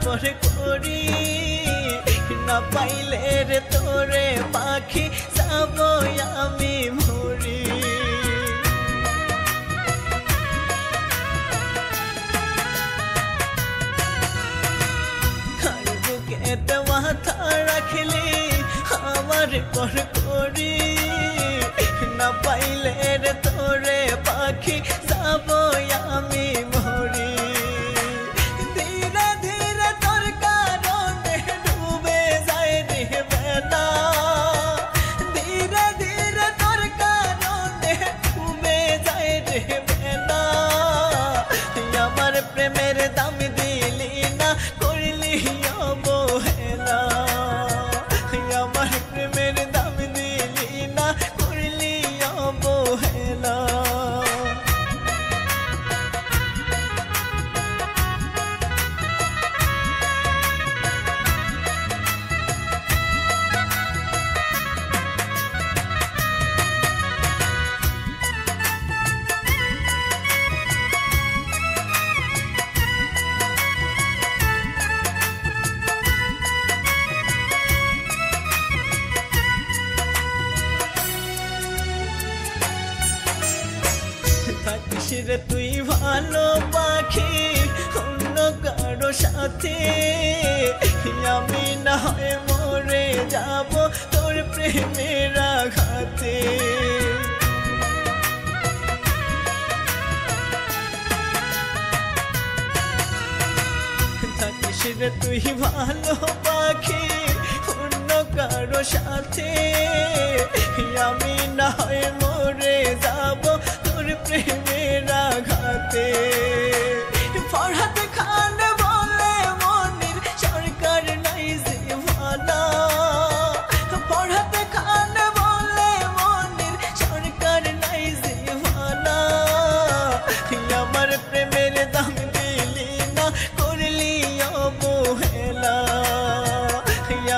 পরে করি না পাইলে রে তোরে পাখি যাব আমি মরি আর বুকেতে মাথা রাখলি আমার পর করি না পাইলে রে তোরে পাখি যাব আমি মরি ধীরে ধীরে তোর কারণে ডুবে যায় রে বেলা ধীরে ধীরে তোর কারণে ডুবে যায় রে বেলা আমার প্রেমের দাম দিলি না করলি অবহেলা আমার প্রেমের দাম দিলি না করলি অবহেলা থাকিস রে তুই ভালো পাখি অন্য কারো সাথে আমি না হয় মরে যাব তোর প্রেমের আঘাতে থাকিস রে তুই ভালো পাখি অন্য কারো সাথে আমি না হয় মরে যাব তোর প্রেমের আঘাতে ফরহাদ খান বলে মনির সরকার নাই যে ভালা ফরহাদ খান বলে মনির সরকার নাই যে ভালা আমার প্রেমের দাম দিলি না করলি অবহেলা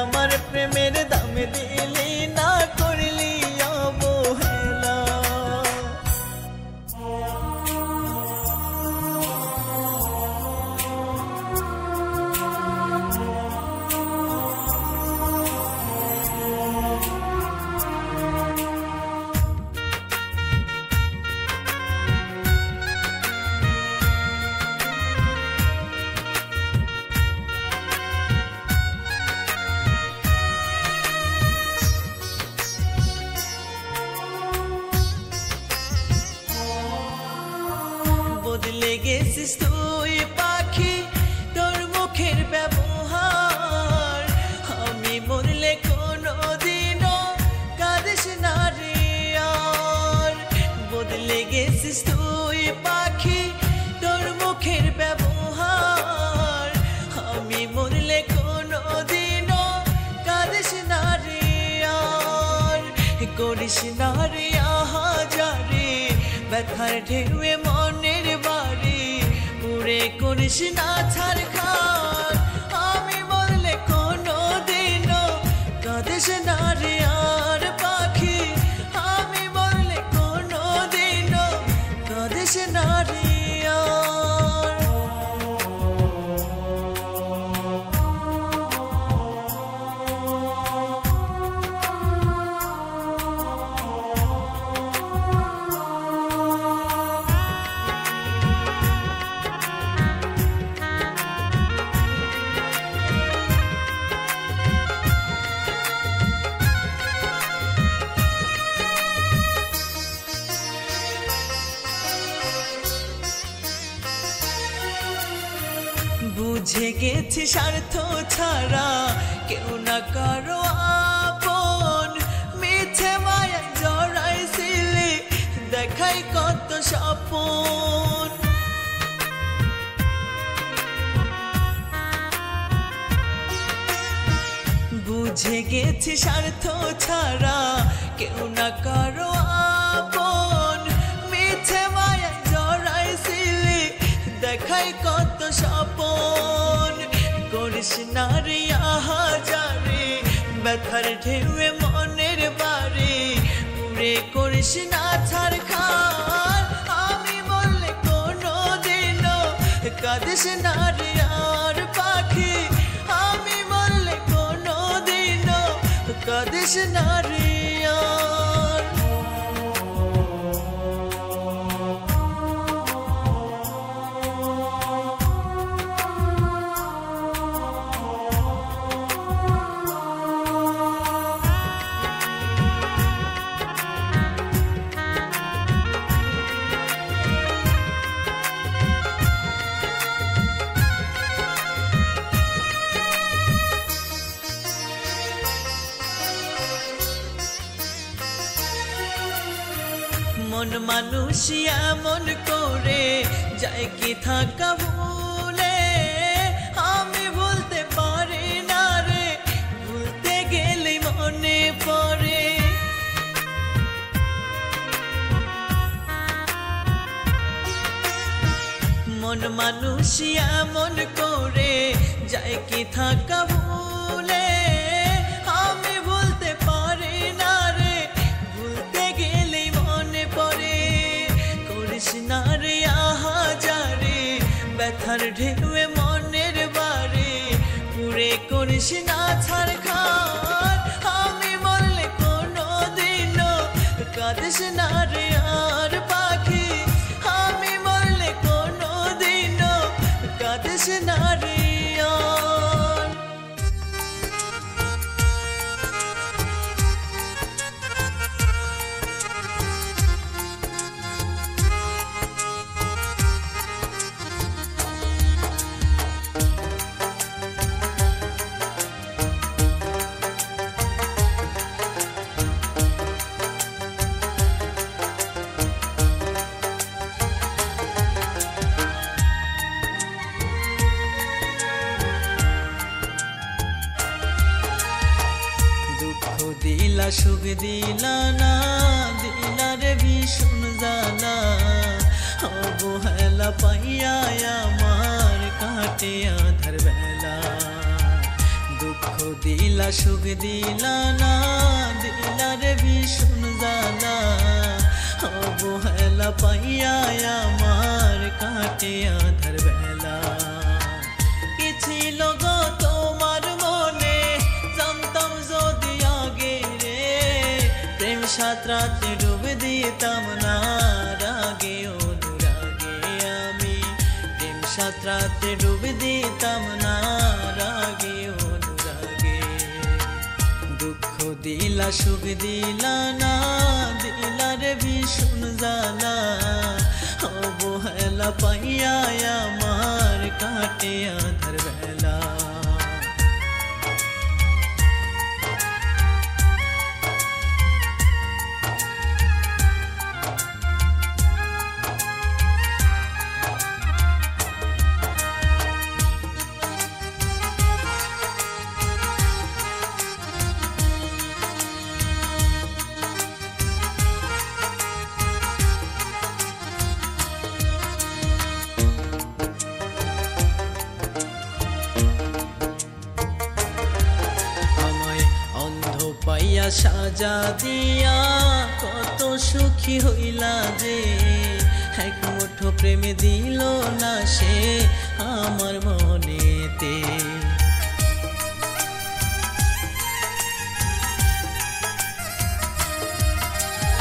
আমার প্রেমের দাম দিলি না করলি অবহেলা বদলে গেছিস তুই পাখি তোর মুখের ব্যবহার আমি মরলে কোনো দিনও কাঁদিস না রে আর বদলে গেছিস তুই পাখি তোর মুখের ব্যবহার আমি মরলে কোনো দিনও কাঁদিস না রে আর করিস না রে আহাজারি ব্যথার ঢেউয়ে মনের বাড়ি পুরে করিস না ছাড়খার আমি বললে কোনো দিনও কাঁদিস না রে আর পাখি আমি বললে কোনো দিনও কাঁদিস না রে আর বুঝে গেছি স্বার্থ ছাড়া কেউ না কারো আপন মিছে মায়া জড়াইছিলি দেখাই কত স্বপন বুঝে গেছি স্বার্থ ছাড়া কেউ না কারো আপন মিছে মায়া জড়াইছিলি দেখাই কত স্বপন করিস না রে আহাজারি ব্যথার ঢেউয়ে মনের বাড়ি পুরে করিস না ছাড়খার আমি বললে কোনো দিনও কাঁদিস না রে আর পাখি কাঁদিস না রে আর। মন মানুষই এমন করে যায় কি থাকা ভুলে, আমি বলতে পারি না রে, ভুলতে গেলে মনে পড়ে। মন মানুষই এমন করে যায় কি থাকা ভুলে, আমি বলতে পারি না রে, ভুলতে গেলে মনে পড়ে। করিস না রে আহাজারে ব্যথার ঢেউয়ে মনের বারে, পুরে করিস না ছাড়খাড়, আমি মরলে কোনো দিনও কাঁদিস না রে আর পাখি, আমি মরলে কোনো দিনও কাঁদিস না রে আর। দিলা সুখ দিলা না, দিলা রে ভীষণ জ্বালা, অবহেলা পাইয়া আমার কাটে আধার বেলা। দুঃখ দিলা সুখ দিলা না, দিলা রে ভীষণ জ্বালা, অবহেলা পাইয়া আমার কাটে আধার বেলা। কি ছিল গো তোমার মনে, জানতাম যদি আগে রে, প্রেম সাঁতরাতে ডুবে দিতাম না রাগে অনুরাগে আমি, প্রেম সাঁতরাতে ডুবে দিতাম না রাগে অনুরাগে। দুঃখ দিলা সুখ দিলা না, দিলা রে ভীষণ জ্বালা, অবহেলা পাইয়া আমার কাটে আধার বেলা। পাইয়া সাজা দিয়া কত সুখী হইলা যে, এক মুঠো প্রেমে দিল না সে আমার মনেতে।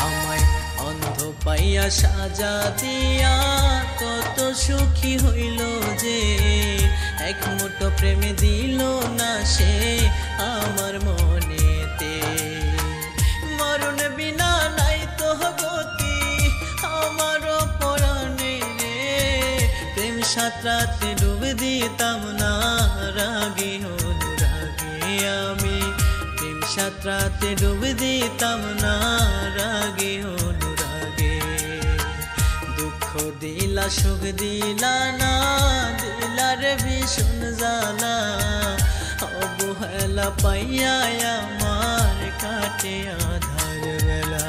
আমায় অন্ধ পাইয়া সাজা দিয়া কত সুখী হইল যে, এক মুঠো প্রেমে দিল না সে আমার মনেতে। মরণ বিনা নাই তো গতি আমার পরাণে রে, প্রেম সাঁতরাতে ডুবে দিতাম না রাগে অনুরাগে আমি, প্রেম সাঁতরাতে ডুবে দিতাম না রাগে অনুরাগে। দুঃখ দিলা সুখ দিলা না, দিলা রে ভীষণ জ্বালা, অবহেলা পাইয়া আমার কাটে আধার বেলা।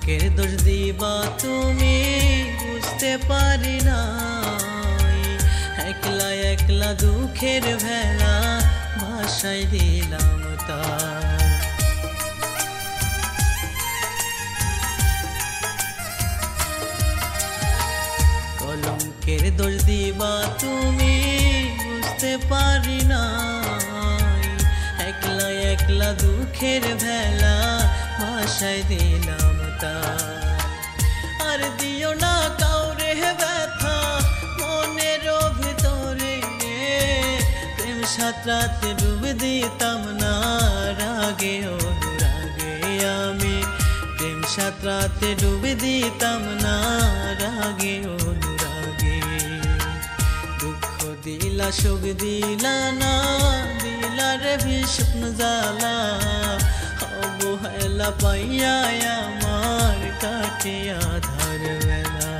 কলঙ্কের দোষ দিবা তুমি বুঝতে পারি নাই, একলা একলা দুঃখের ভেলা ভাষায় দিলাম তাই। কলঙ্কের দোষ দিবা তুমি বুঝতে পারি নাই, একলা একলা দুঃখের ভেলা ভাষায় দিলাম তাই। আর দিও না কাউরে ব্যথা মনের ভিতরে, প্রেম সাঁতরাতে ডুব দিতাম না রাগে অনুরাগে আমি, প্রেম সাঁতরাতে ডুব দিতাম না রাগে অনুরাগে। দুঃখ দিলা সুখ দিলা না, দিলা রে ভীষণ জ্বালা, অবহেলা পাইয়া আমার কাটে আধার বেলা।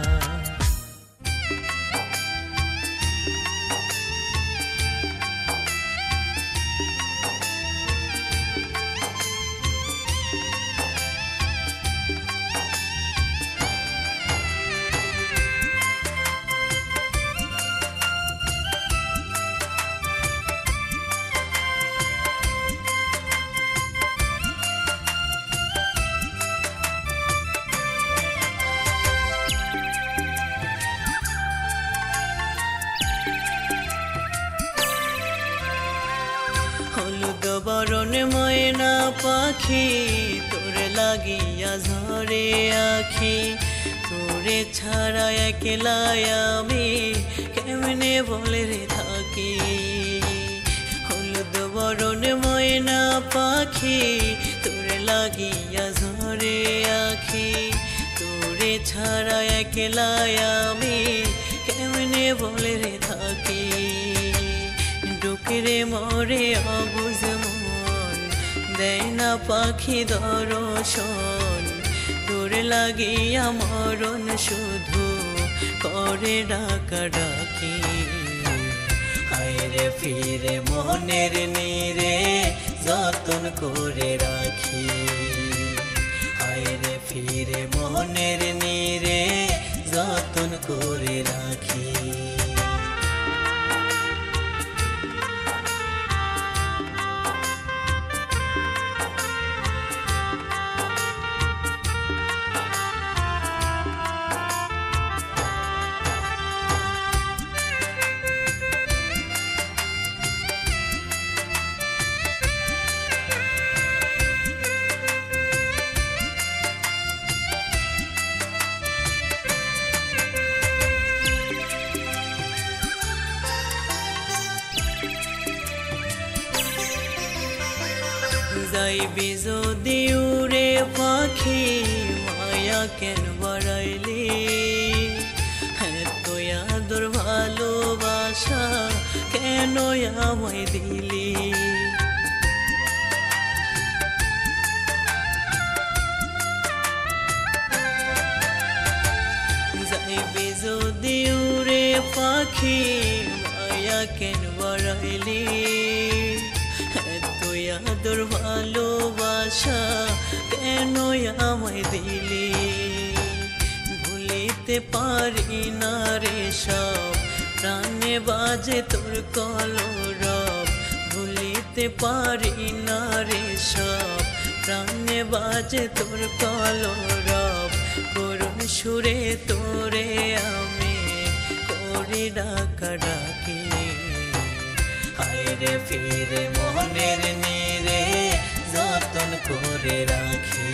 হলুদ বরণ ময়না পাখি তোর লাগিয়া ঝরে আখি, তোরে ছাড়া একলা আমি কেমনে বলে রে থাকি। হলুদ বরণ ময়না পাখি তোর লাগিয়া ঝরে আখি, তোরে ছাড়া একলা আমি কেমনে বলে রে থাকি। ডুকরে মরে অবুঝ মন দেয় না পাখি দর্শন, তোর লাগিয়া মরণ শুধু করে ডাকা ডাকি। হায়রে ফিরে মনের নীরে যতন করে রাখি, হায়রে ফিরে মনের নীরে যতন করে রাখি। যাইবি যদি উড়ে পাখি মায়া কেন বাড়াইলি, এত আদর ভালোবাসা কেন আমায় দিলি। যাইবি যদি উড়ে পাখি মায়া কেন বাড়াইলি, আদর ভালোবাসা কেন আমায় দিলি। ভুলিতে পারি না রে সব প্রাণে বাজে তোর কলরব, ভুলিতে পারি না রে সব প্রাণে বাজে তোর কলরব। করুণ সুরে তোরে আমি করি ডাকা ডাকি, হায়রে ফিরে মনের নীরে যতন করে রাখি,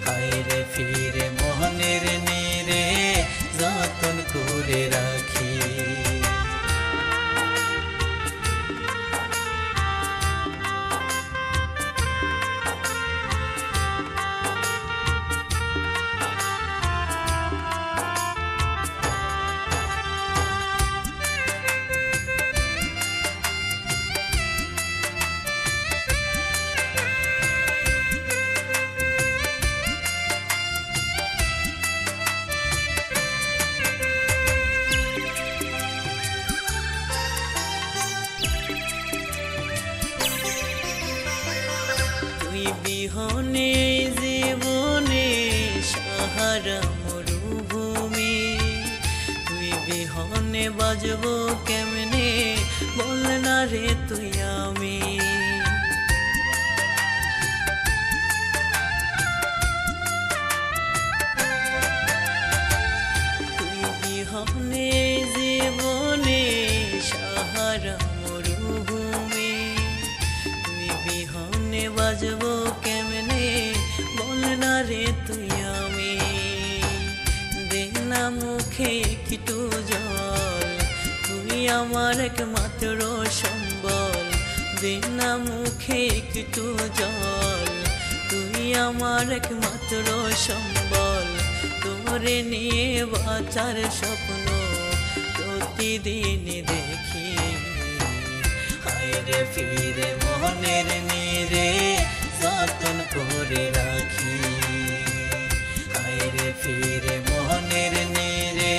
হায়রে ফিরে মনের নীরে যতন করে রাখি। বিহনে জীবনে সাহারা মরুভূমি তুই বিহনে বাজবো কেমনে বল না রে তুই আমি তুই বিহনে জীবনে সাহারা মরুভূমি তুই বিহনে বাজবো কেমনে বল না রে তুই আমি দে না মুখে একটু জল তুই আমার একমাত্র সম্বল দে না মুখে একটু জল তুই আমার একমাত্র সম্বল তোরে নিয়ে বাঁচার স্বপ্ন প্রতিদিন দেখি হায়রে ফিরে মনের নিরে যতন করে রাখি হায়রে ফিরে মনের নিরে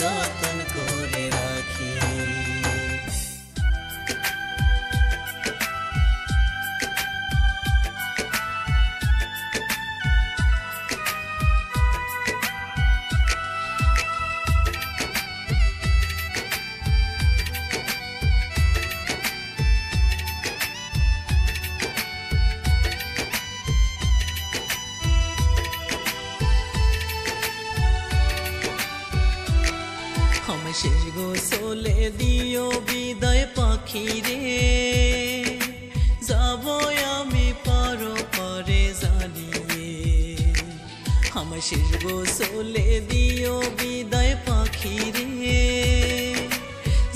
যতন করে রাখি শেষ গোসলে দিও বিদায় পাখি রে যাব আমি পারো পারে জানিয়ে আমার শেষ গোসলে দিও বিদায় পাখি রে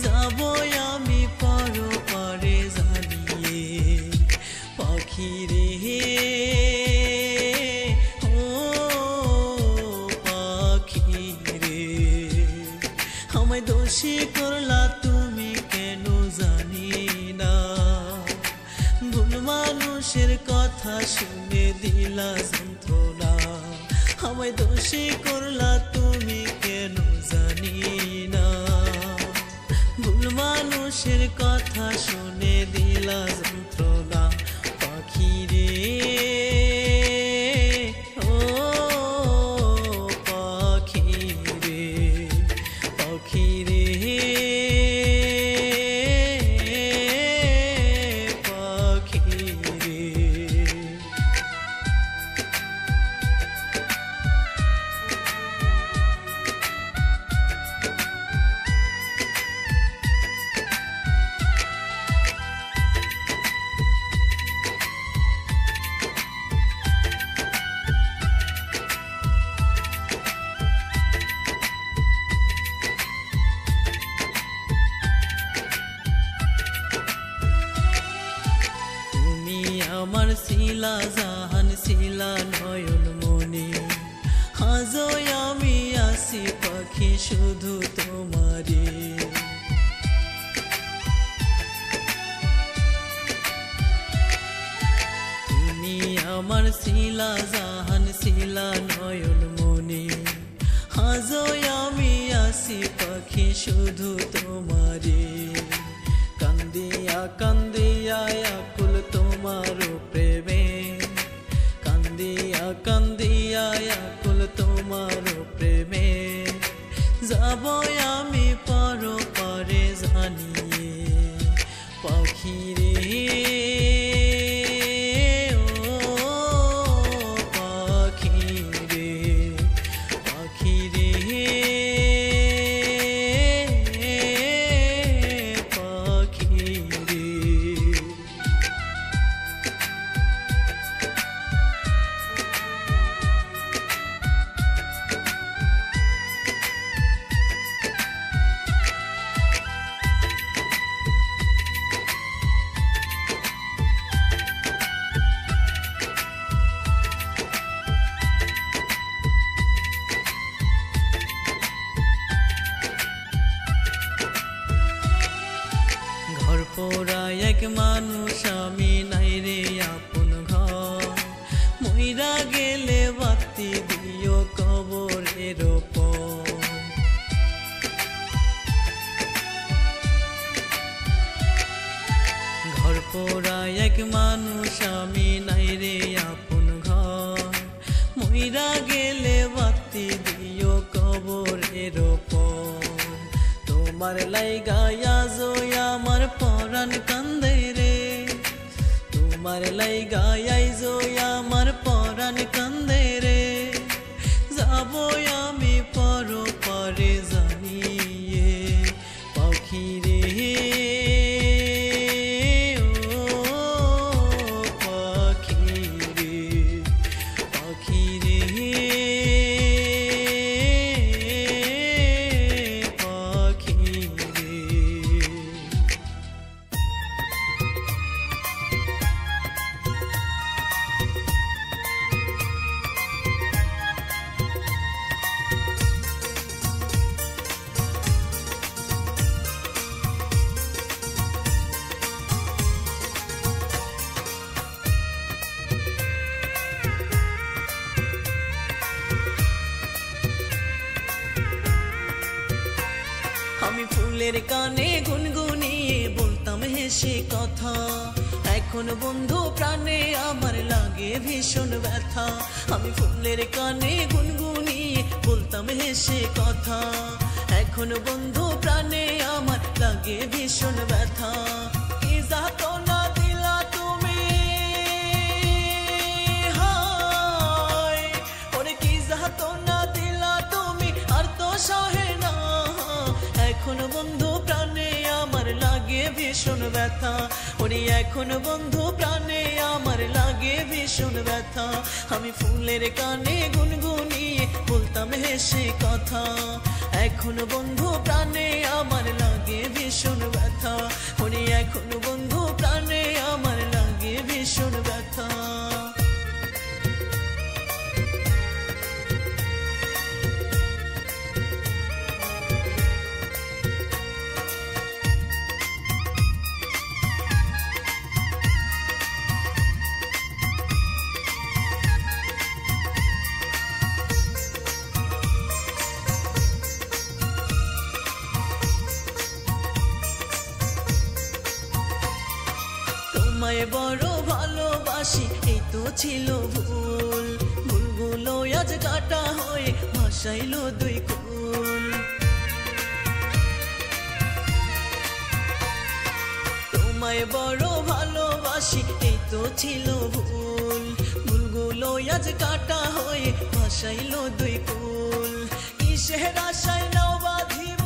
যাব আমি পারো পারে জানিয়ে পাখি রে আমায় দোষী করলা তুমি কেন জানি না ভুল মানুষের কথা শুনে দিলা যন্ত্রণা আমায় দোষী করলা তুমি কেন জানি না ভুল মানুষের কথা শুনে দিলা যন্ত্রণা পাখি রে আমার শিলা জাহান শিলা নয়ন মনে হাজো আমি আসি পাখি শুধু তোমারে তুমি আমার শিলা জাহান শিলা নয়ন মনে হাজো আমি আসি পাখি শুধু তোমারে কান্দিয়া কান্দিয়া আকুল তোমার প্রেমে কান্দিয়া কান্দিয়া আকুল তোমার প্রেমে যাব আমি পারো পারে জানিয়ে পাখি রে পাখি রে পাখি রে পোড়া এক মানুষ আমি নাই রে আপন ঘর মইরা গেলে বাতি দিও কবরের ওপর ঘর পোড়া এক মানুষ আমি নাই রে আপন ঘর মইরা গেলে বাতি দিও কবরের ওপর তোমার লাইগা আজো আমার পরাণ কান্দে রে তোমার লাইগা আইজো আমার পরাণ কান্দে রে যাবো আমি পরপারে জানিয়ে পাখি রে আমি ফুলের কানে গুনগুনিয়ে বলতাম হেসে কথা এখন বন্ধু প্রাণে আমার লাগে ভীষণ ব্যথা আমি ফুলের কানে গুনগুনিয়ে বলতাম হেসে কথা এখন বন্ধু প্রাণে আমার লাগে ভীষণ ব্যথা কি যাতনা দিলা তুমি হায় ওরে কি যাতনা দিলা তুমি আর তো সহে না এখন বন্ধু প্রাণে আমার লাগে ভীষণ ব্যথা ওরে এখন বন্ধু প্রাণে আমার লাগে ভীষণ ব্যথা আমি ফুলের কানে গুনগুনিয়ে বলতাম হেসে কথা এখন বন্ধু প্রাণে আমার লাগে ভীষণ ব্যথা ওরে এখন বন্ধু প্রাণে আমার লাগে ভীষণ ব্যথা তোমায় বড় ভালোবাসি এই তো ছিল ভুল ভুলগুলো আজ কাটা হয়ে ভাসাইলো দুই কুল তোমায় বড় ভালোবাসি এই তো ছিল ভুল ভুলগুলো আজ কাটা হয়ে ভাসাইলো দুই কুল কিসের আশায় নাও বাঁধিব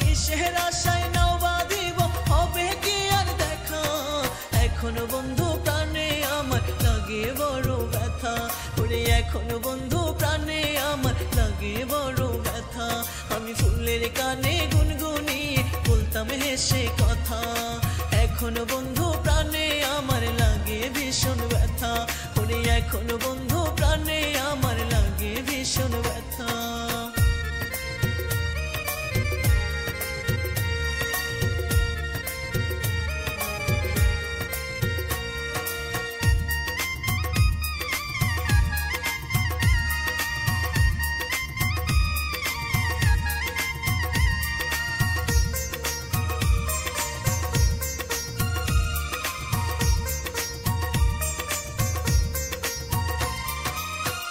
কিসের আশায় নাও বাঁধিব হবে কি আর দেখা এখন বন্ধু প্রাণে আমার লাগে বড় ব্যথা ওরে এখন বন্ধু প্রাণে আমার লাগে বড় ব্যথা আমি ফুলের কানে গুনগুনিয়ে বলতাম হেসে কথা এখন বন্ধু প্রাণে আমার লাগে ভীষণ ব্যথা ওরে এখন বন্ধু প্রাণে আমার লাগে ভীষণ ব্যথা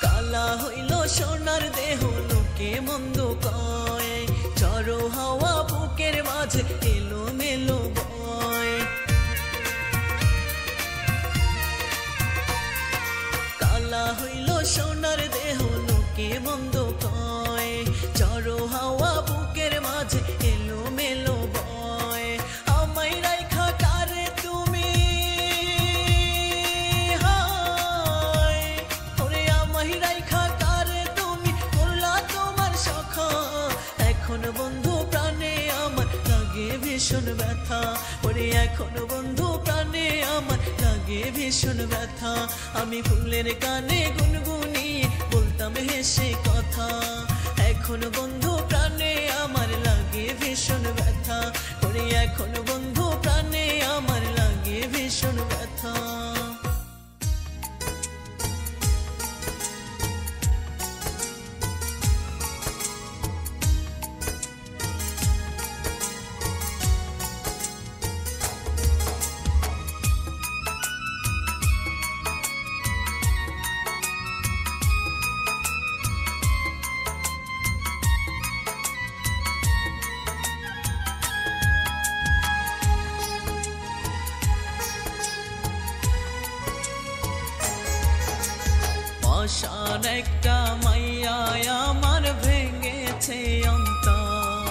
কালা হইল সোনার দেহ লোকে মন্দ কয় ঝড়ো হাওয়া বুকের মাঝে এলো মেলো বয় কালা হইল সোনার দেহ লোকে মন্দ কয় ঝড়ো হাওয়া বুকের মাঝে এলো মেলো বয় আমায় রাইখা কারে তুমি হায় ওরে আমায় রাইখা কারে তুমি করলা তোমার সখা এখন বন্ধু প্রাণে আমার লাগে ভীষণ ব্যথা ওরে এখন বন্ধু প্রাণে আমার লাগে ভীষণ ব্যথা আমি ফুলের কানে গুনগুনিয়ে বলতাম হেসে কথা এখন বন্ধু প্রাণে আমার লাগে ভীষণ ব্যথা ওরে এখন বন্ধু প্রাণে আমার লাগে ভীষণ ব্যথা পাষাণ একটা মাইয়ায় আমার ভেঙেছে অন্তর,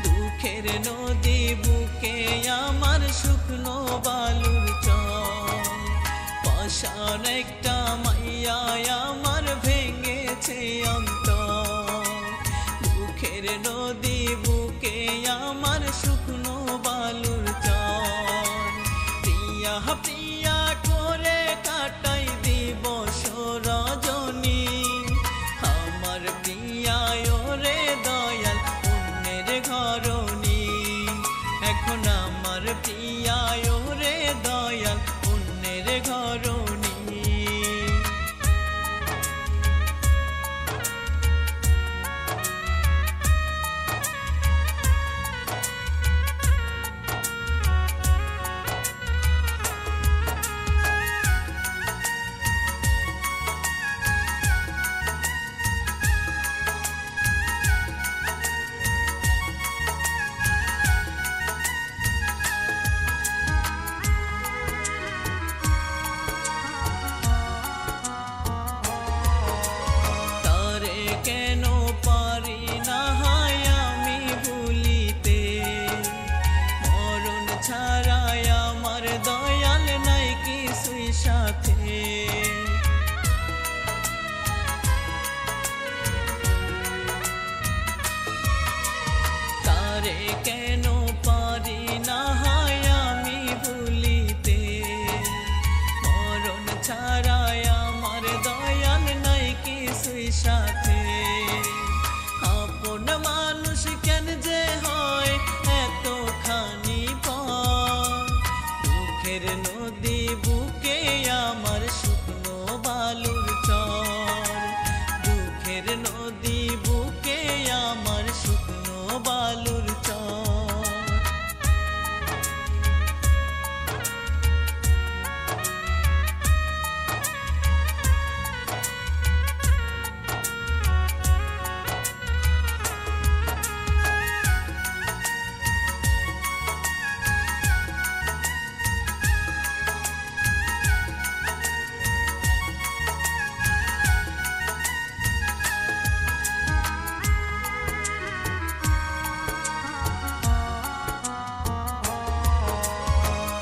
দুঃখের নদী বুকে আমার শুকনো বালুর চর। পাষাণ একটা মাইয়ায় আমার ভেঙেছে অন্তর, দুঃখের নদী বুকে আমার শুকনো বালুর চর। প্রিয়া প্রিয়া করে কাটাই দিবস রজনী, আমার প্রিয়ায় রে দয়াল অন্যের ঘরণী। এখন আমার প্রিয়ায় রে দয়াল অন্যের ঘরণী। কেন পারি না হায় আমি ভুলিতে, মরণ ছাড়াই আমার দয়াল নাই কিছুই সাথে। তারে কেন পারি না হায় আমি ভুলিতে, মরণ ছাড়াই আমার দয়াল নাই কিছুই সাথে। আপন মানুষ কেন যে হয় এতখানি পর, দুঃখের নদী বুকে আমার শুকনো বালুর চর, দুঃখের নদী বুকে আমার শুকনো বালুর চর।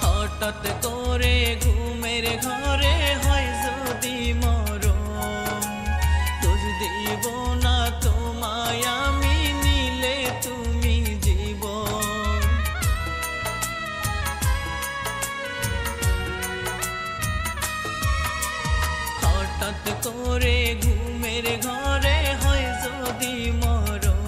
হঠাৎ করে ঘুমের ঘরে হয় যদি মরণ, দোষ দিব না তোমায় আমি নিলে তুমি জীবন। হঠাৎ করে ঘুমের ঘরে হয় যদি মরণ,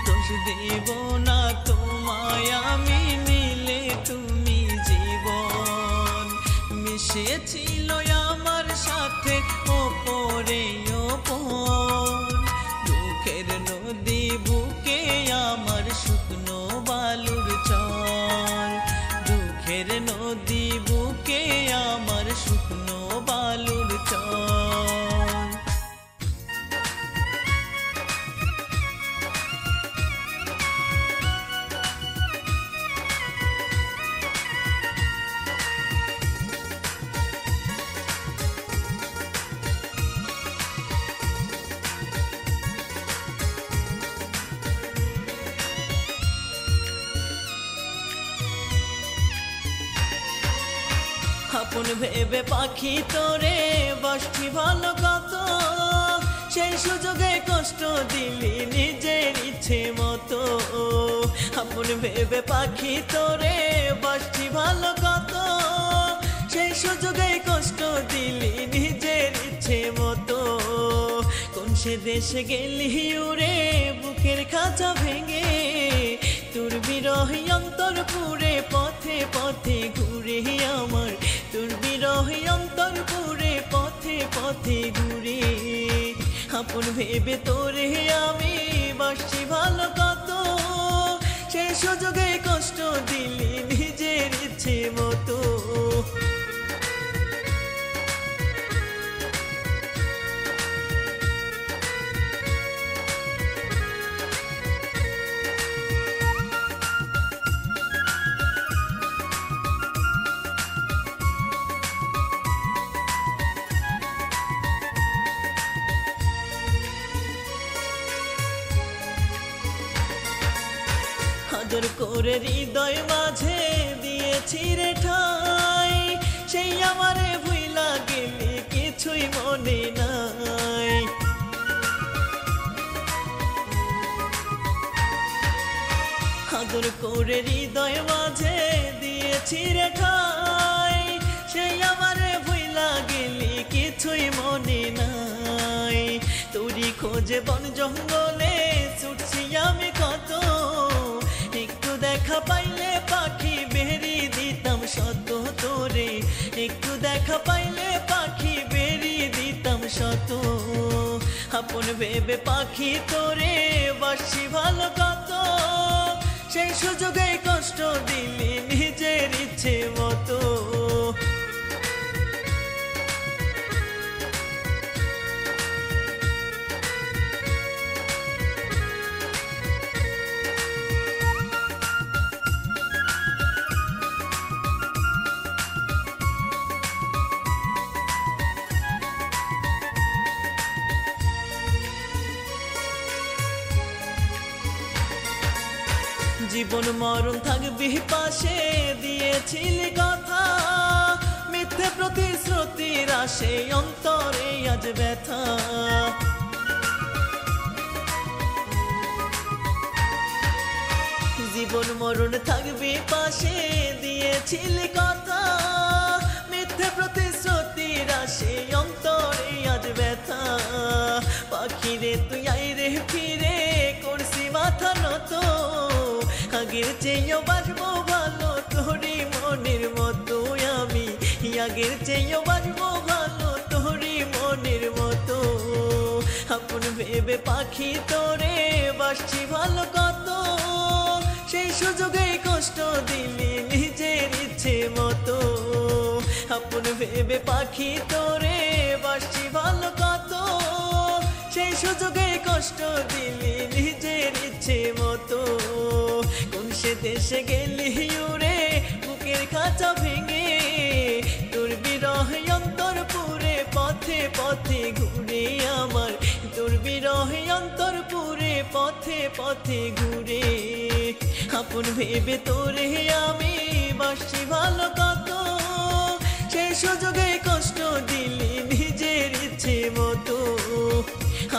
দোষ দিব না তোমায় আমি নিলে তুমি জীবন। মিশেছিল আমার সাথে ওপরে ওপর, দুঃখের নদী বুকে আমার শুকনো বালুর চর, দুঃখের নদী বুকে আমার শুকনো বালুর চর। আপন ভেবে পাখি তোরে বাসছি ভালো কত, সেই সুযোগে কষ্ট দিলি নিজের ইচ্ছে মতো। আপন ভেবে পাখি তোরে বাসছি ভালো কত, সেই সুযোগে কষ্ট দিলি নিজের ইচ্ছে মতো। কোন সে দেশে গেলি উড়ে বুকের খাঁচা ভেঙে, তোর বিরহে অন্তর পুরে পথে পথে ঘুরে আমার, তোর বিরহে অন্তর পুরে পথে পথে ঘুরে। আপন ভেবে তোরে আমি বাসছি ভালো কত, সেই সুযোগে কষ্ট দিলি নিজের ইচ্ছে মতো। আদর করে হৃদয় মাঝে দিয়েছি রে ঠাই, সেই আমারে ভুইলা গেলি কিছুই মনে নাই। আদর করে হৃদয় মাঝে দিয়েছি রে ঠাই, সেই আমারে ভুইলা গেলি কিছুই মনে নাই। তোরি খোঁজে বন জঙ্গলে ছুটছি আমি কত, একটু দেখা পাইলে পাখি বেরি দিতাম শত তোরে, একটু দেখা পাইলে পাখি বেরি দিতাম শত। আপন ভেবে পাখি তোরে বাসি ভালো কত, সেই সুযোগে কষ্ট দিলি নিজের ইচ্ছে মতো। জীবন মরণ থাকবি পাশে দিয়েছিলি কথা, মিথ্যে প্রতিশ্রুতির আসে অন্তরে আজ ব্যথা। জীবন মরণ থাকবি পাশে দিয়েছিলি কথা, মিথ্যে প্রতিশ্রুতির আসে অন্তরে আজ ব্যথা। পাখিরে তুই আইরে ফিরে করছি মাথা নত, আগের চেয়েও বাঁচবো ভালো তোরি মনের মতো আমি, আগের চেয়েও বাঁচবো ভালো তোরি মনের মতো। আপন ভেবে পাখি তোরে বাসছি ভালো কত, সেই সুযোগে কষ্ট দিলি নিজের ইচ্ছে মতো। আপন ভেবে পাখি তোরে বাসছি ভালো কত, সেই সুযোগে কষ্ট দিলি নিজের ইচ্ছে মতো। কোন সে দেশে গেলি উড়ে বুকের খাঁচা ভেঙে, তোর বিরহ অন্তর পুরে পথে পথে ঘুরে আমার, তোর বিরহ অন্তর পুরে পথে পথে ঘুরে। আপন ভেবে তোরে আমি বাসছি ভালো কত, সেই সুযোগে কষ্ট দিলি নিজের ইচ্ছে মতো।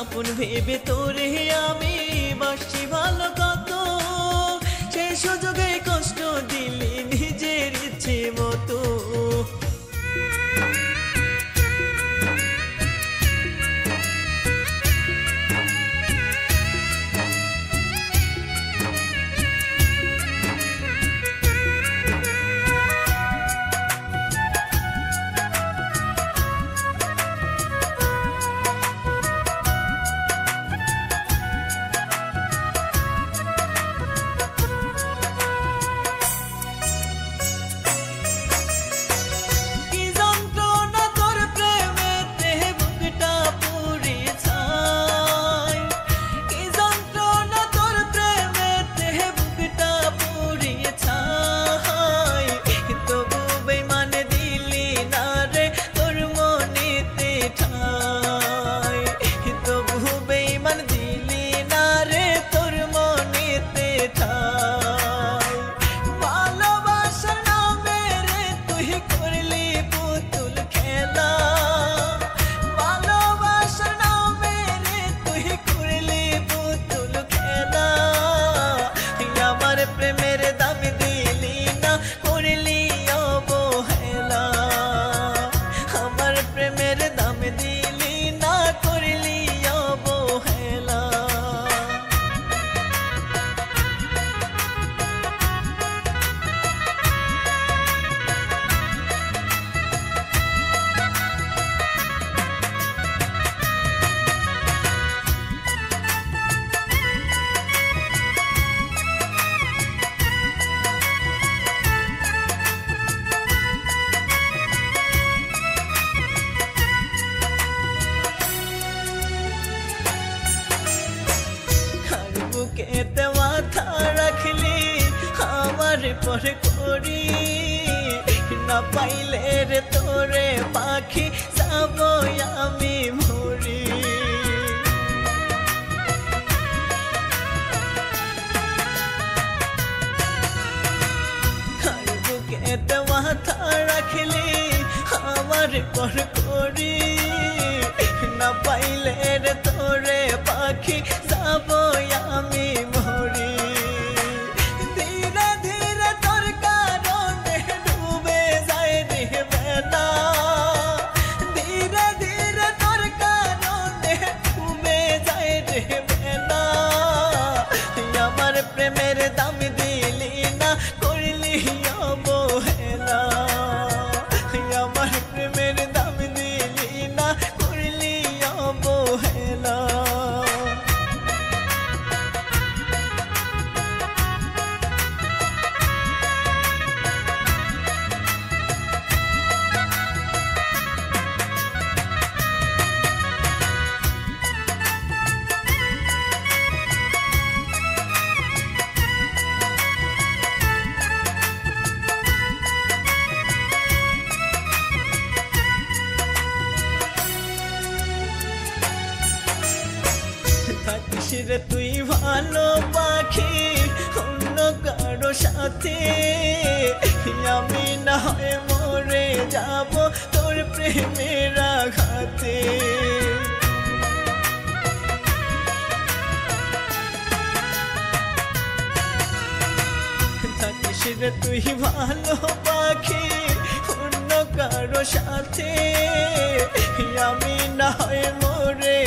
আপন ভেবে তোরে আমি বাসছি ভালো কত, সেই সুযোগে কষ্ট দিলি নিজের ইচ্ছে মতো। বুকেতে মাথা রাখলি আমার পরে করি, না পাইলে রে তোরে পাখি যাব আমি মরি। পর করি না পাইলে রে তোরে পাখি যাব আমি মরি ধীরে ধীরে তোর কারণে ডুবে যায় রে বেলা ধীরে ধীরে তোর কারণে ডুবে যায় রে বেলা আমার প্রেমের দাম দিলি না করলি অবহেলা আমার প্রেমের দাম দিলি না করলি অবহেলা থাকিস রে তুই ভালো পাখি অন্য কারো সাথে আমি না হয় মরে যাব তোর প্রেমের আঘাতে থাকিস রে তুই ভালো পাখি অন্য কারো সাথে আমি না হয় মরে